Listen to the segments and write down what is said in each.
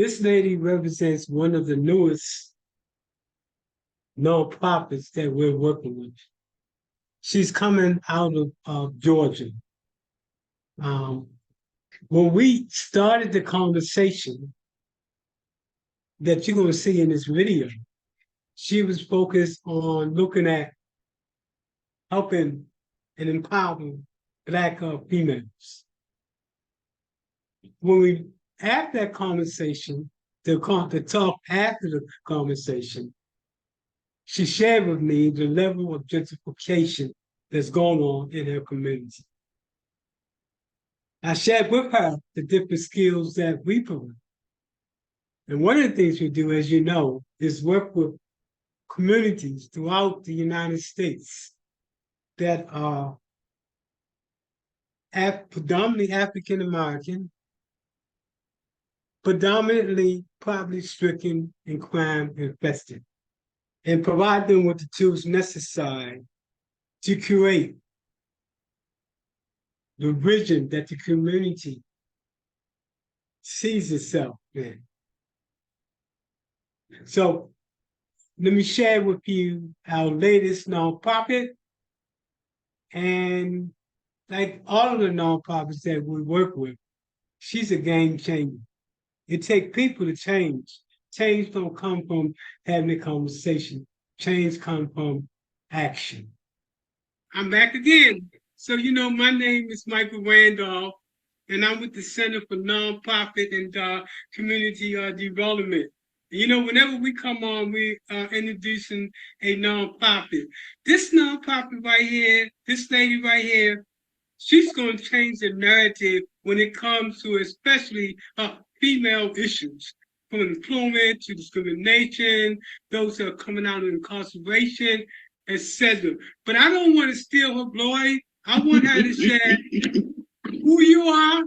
This lady represents one of the newest nonprofits that we're working with. She's coming out of Georgia. Um, when we started the conversation that you're going to see in this video, she was focused on looking at helping and empowering Black females. When we had that conversation, the talk after the conversation, she shared with me the level of gentrification that's going on in her community. I shared with her the different skills that we provide. And one of the things we do, as you know, is work with communities throughout the United States that are predominantly African American, predominantly poverty-stricken and crime-infested, and provide them with the tools necessary to create the vision that the community sees itself in. So let me share with you our latest nonprofit. And like all of the nonprofits that we work with, she's a game changer. It takes people to change. Change don't come from having a conversation. Change comes from action. I'm back again. So, you know, my name is Michael Randolph, and I'm with the Center for Nonprofit and Community Development. You know, whenever we come on, we are introducing a nonprofit. This nonprofit right here, this lady right here, she's going to change the narrative when it comes to especially female issues, from employment to discrimination, those that are coming out of incarceration, etc. But I don't want to steal her glory. I want her to share who you are,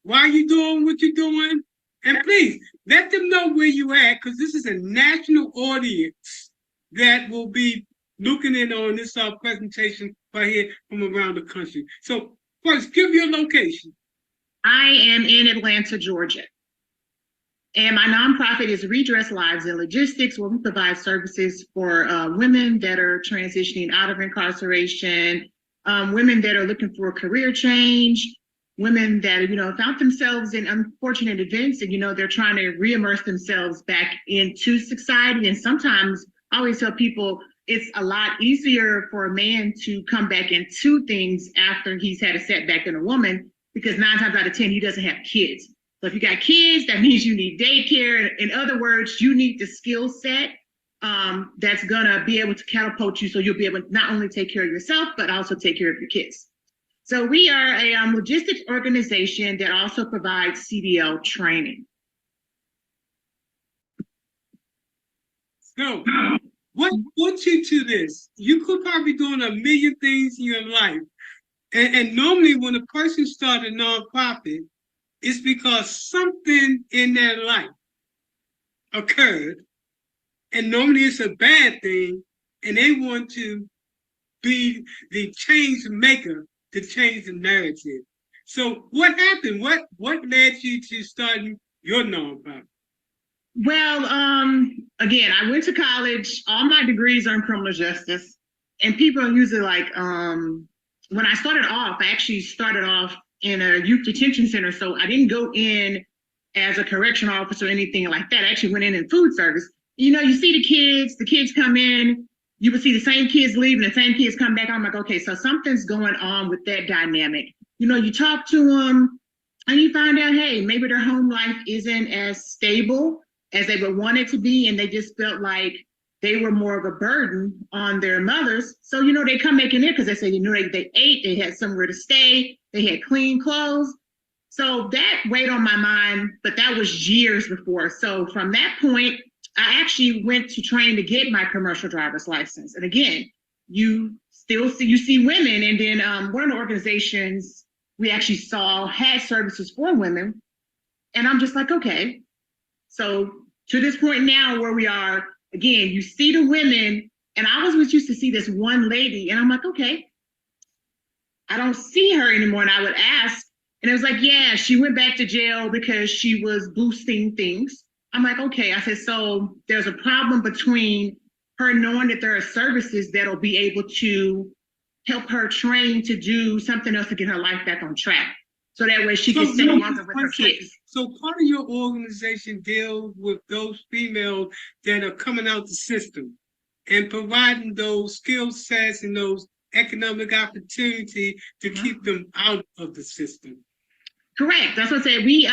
why you're doing what you're doing, and please let them know where you're at, because this is a national audience that will be looking in on this presentation right here from around the country. So first, give your location. I am in Atlanta, Georgia. And my nonprofit is Redress Lives in Logistics, where we provide services for women that are transitioning out of incarceration, women that are looking for a career change, women that, you know, found themselves in unfortunate events and, you know, they're trying to re-immerse themselves back into society. And sometimes I always tell people it's a lot easier for a man to come back into things after he's had a setback than a woman, because 9 times out of 10, he doesn't have kids. So if you got kids, that means you need daycare. In other words, you need the skill set that's gonna be able to catapult you so you'll be able to not only take care of yourself, but also take care of your kids. So we are a logistics organization that also provides CDL training. So what brought you to this? You could probably be doing a million things in your life. And normally when a person starts a nonprofit, it's because something in their life occurred. And normally it's a bad thing. And they want to be the change maker to change the narrative. So what happened? What led you to starting your nonprofit? Well, again, I went to college. All my degrees are in criminal justice. And people are usually like, when I started off, I actually started off in a youth detention center. So I didn't go in as a correctional officer or anything like that. I actually went in food service. You know, you see the kids come in, you would see the same kids leave and the same kids come back. I'm like, okay, so something's going on with that dynamic. You know, you talk to them and you find out, hey, maybe their home life isn't as stable as they would want it to be. And they just felt like they were more of a burden on their mothers. So, you know, they come back in there because they say, you know, they ate, they had somewhere to stay, they had clean clothes. So that weighed on my mind, but that was years before. So from that point, I actually went to train to get my commercial driver's license. And again, you see women. And then one of the organizations we actually saw had services for women. And I'm just like, okay. So to this point now where we are, again, you see the women, and I was used to see this one lady, and I'm like, okay, I don't see her anymore. And I would ask, and it was like, yeah, she went back to jail because she was boosting things. I'm like, okay. I said, so there's a problem between her knowing that there are services that'll be able to help her train to do something else to get her life back on track. So that way she can stay longer with her kids. So part of your organization deals with those females that are coming out the system and providing those skill sets and those economic opportunity to keep them out of the system. Correct. That's what I said. We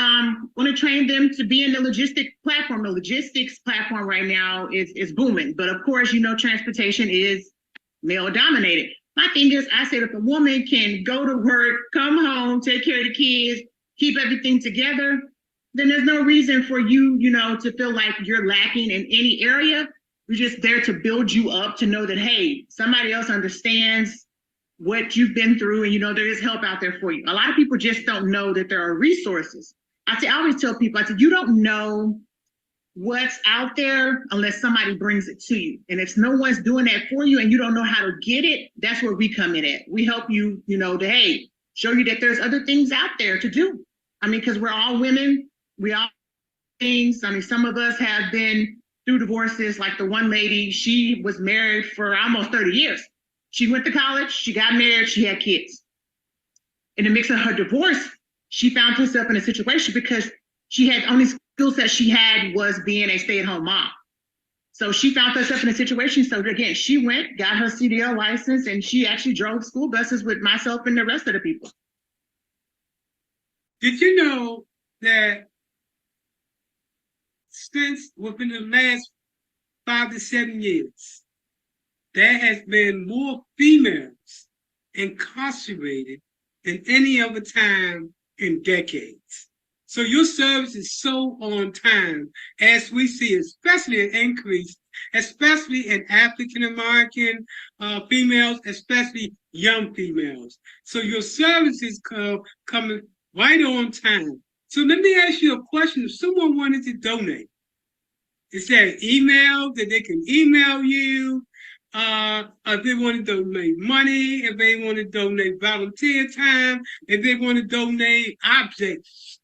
want to train them to be in the logistic platform. The logistics platform right now is booming. But of course, you know, transportation is male dominated. My thing is, I said, if a woman can go to work, come home, take care of the kids, keep everything together, then there's no reason for you, you know, to feel like you're lacking in any area. We're just there to build you up to know that, hey, somebody else understands what you've been through, and you know there is help out there for you. A lot of people just don't know that there are resources. I always tell people, I said, you don't know what's out there unless somebody brings it to you. And if no one's doing that for you and you don't know how to get it, that's where we come in at. We help you, you know, to, hey, show you that there's other things out there to do. I mean, because we're all women, we all things. I mean, some of us have been through divorces. Like the one lady, she was married for almost 30 years. She went to college, she got married, she had kids. In the mix of her divorce, she found herself in a situation because she had only skill set she had was being a stay-at-home mom. So she found herself in a situation. So again, she went, got her CDL license, and she actually drove school buses with myself and the rest of the people. Did you know that since within the last 5 to 7 years, there has been more females incarcerated than any other time in decades? So your service is so on time, as we see, especially an increase, especially in African-American females, especially young females. So your service is coming right on time. So let me ask you a question. If someone wanted to donate, is there an email that they can email you? If they want to donate money, if they want to donate volunteer time, if they want to donate objects,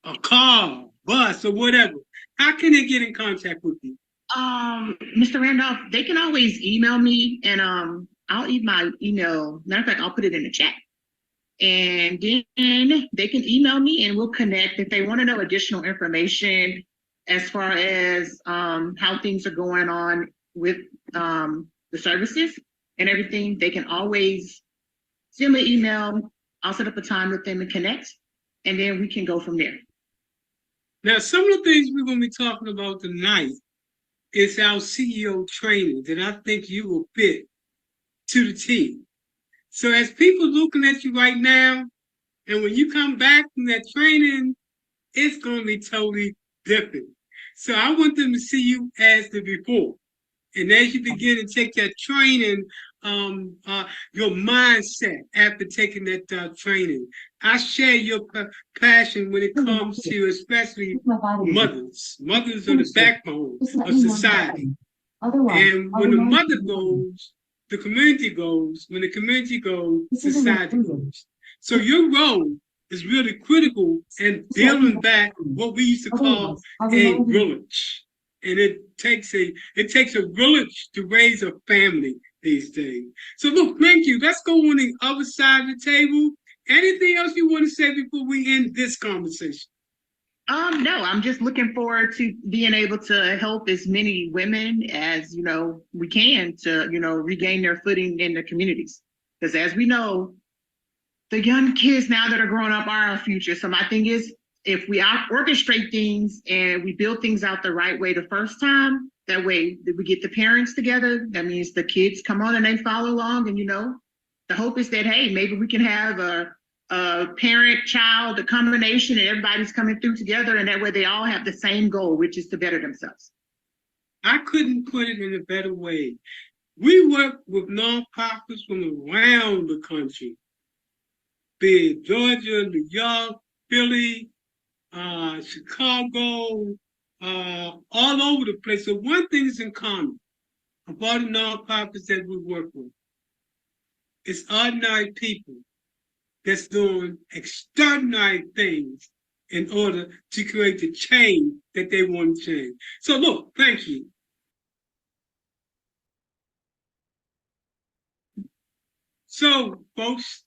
a car, bus, or whatever, how can they get in contact with you? Mr. Randolph, they can always email me, and I'll leave my email. Matter of fact, I'll put it in the chat. And then they can email me and we'll connect if they want to know additional information as far as how things are going on with the services and everything. They can always send me an email. I'll set up a time with them and connect, and then we can go from there. Now, some of the things we're going to be talking about tonight is our CEO training that I think you will fit to the team. So as people looking at you right now, and when you come back from that training, it's going to be totally different. So I want them to see you as the before. And as you begin to take that training, your mindset after taking that training, I share your passion when it comes to especially mothers. Mothers are the backbone of society. And when the mother goes, the community goes. When the community goes, society goes. So your role is really critical in building back what we used to call a village. And it takes a village to raise a family these days. So look, thank you. Let's go on the other side of the table. Anything else you want to say before we end this conversation? No, I'm just looking forward to being able to help as many women as, you know, we can to, you know, regain their footing in the communities. Because as we know, the young kids now that are growing up are our future. So my thing is, if we orchestrate things and we build things out the right way the first time, that way we get the parents together. That means the kids come on and they follow along. And, you know, the hope is that, hey, maybe we can have a parent-child, a combination, and everybody's coming through together. And that way they all have the same goal, which is to better themselves. I couldn't put it in a better way. We work with nonprofits from around the country, be it Georgia, New York, Philly, Chicago, all over the place. So one thing is in common about the nonprofits that we work with. It's ordinary people that's doing extraordinary things in order to create the change that they want to change. So look, thank you. So, folks,